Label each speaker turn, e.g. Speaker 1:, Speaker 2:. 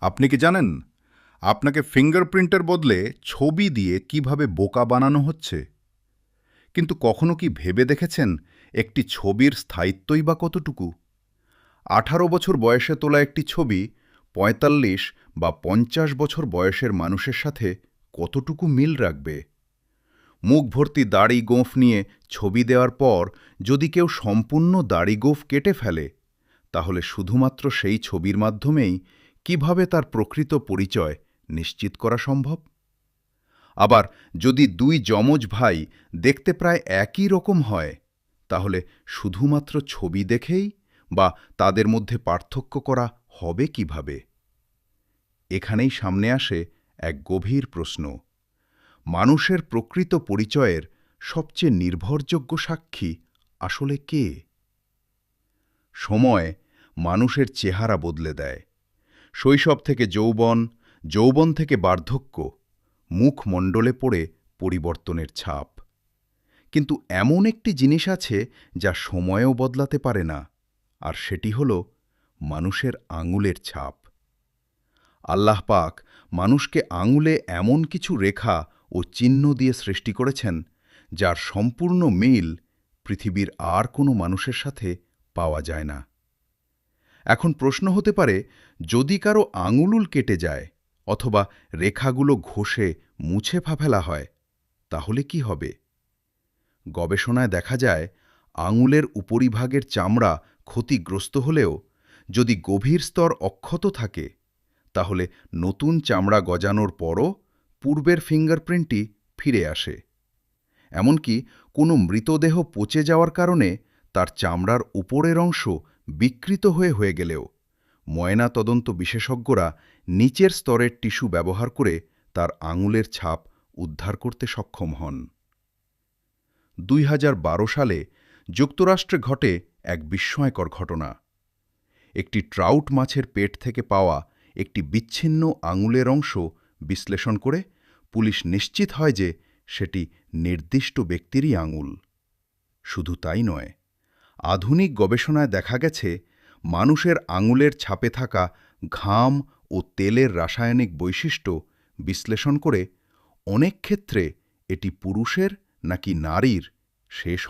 Speaker 1: আপনি কি জানেন আপনাকে ফিঙ্গারপ্রিন্টের বদলে ছবি দিয়ে কিভাবে বোকা বানানো হচ্ছে? কিন্তু কখনো কি ভেবে দেখেছেন একটি ছবির স্থায়িত্বই বা কতটুকু? 18 বছর বয়সে তোলা একটি ছবি 45 বা 50 বছর বয়সের মানুষের সাথে কতটুকু মিল রাখবে? মুখ ভর্তি দাড়ি গোঁফ নিয়ে ছবি দেওয়ার পর যদি কেউ সম্পূর্ণ দাড়ি গোঁফ কেটে ফেলে, তাহলে শুধুমাত্র সেই ছবির মাধ্যমেই কিভাবে তার প্রকৃত পরিচয় নিশ্চিত করা সম্ভব? আবার যদি দুই যমজ ভাই দেখতে প্রায় একই রকম হয়, তাহলে শুধুমাত্র ছবি দেখেই বা তাদের মধ্যে পার্থক্য করা হবে কিভাবে? এখানেই সামনে আসে এক গভীর প্রশ্ন। মানুষের প্রকৃত পরিচয়ের সবচেয়ে নির্ভরযোগ্য সাক্ষী আসলে কে? সময় মানুষের চেহারা বদলে দেয়। শৈশব থেকে যৌবন, যৌবন থেকে বার্ধক্য, মুখমণ্ডলে পড়ে পরিবর্তনের ছাপ। কিন্তু এমন একটি জিনিস আছে যা সময়েও বদলাতে পারে না, আর সেটি হল মানুষের আঙুলের ছাপ। আল্লাহ পাক মানুষকে আঙুলে এমন কিছু রেখা ও চিহ্ন দিয়ে সৃষ্টি করেছেন, যার সম্পূর্ণ মিল পৃথিবীর আর কোনো মানুষের সাথে পাওয়া যায় না। এখন প্রশ্ন হতে পারে, যদি কারো আঙুল কেটে যায় অথবা রেখাগুলো ঘষে মুছে ফেলা হয়, তাহলে কি হবে? গবেষণায় দেখা যায়, আঙুলের উপরিভাগের চামড়া ক্ষতিগ্রস্ত হলেও যদি গভীর স্তর অক্ষত থাকে, তাহলে নতুন চামড়া গজানোর পরও পূর্বের ফিঙ্গারপ্রিন্টটি ফিরে আসে। এমনকি কোনো মৃতদেহ পচে যাওয়ার কারণে তার চামড়ার উপরের অংশ বিকৃত হয়ে গেলেও ময়নাতদন্ত বিশেষজ্ঞরা নিচের স্তরের টিস্যু ব্যবহার করে তার আঙুলের ছাপ উদ্ধার করতে সক্ষম হন। 2012 সালে যুক্তরাষ্ট্রে ঘটে এক বিস্ময়কর ঘটনা। একটি ট্রাউট মাছের পেট থেকে পাওয়া একটি বিচ্ছিন্ন আঙুলের অংশ বিশ্লেষণ করে পুলিশ নিশ্চিত হয় যে সেটি নির্দিষ্ট ব্যক্তিরই আঙুল। শুধু তাই নয়, আধুনিক গবেষণায় দেখা গেছে মানুষের আঙুলের ছাপে থাকা ঘাম ও তেলের রাসায়নিক বৈশিষ্ট্য বিশ্লেষণ করে অনেক ক্ষেত্রে এটি পুরুষের নাকি নারীর সে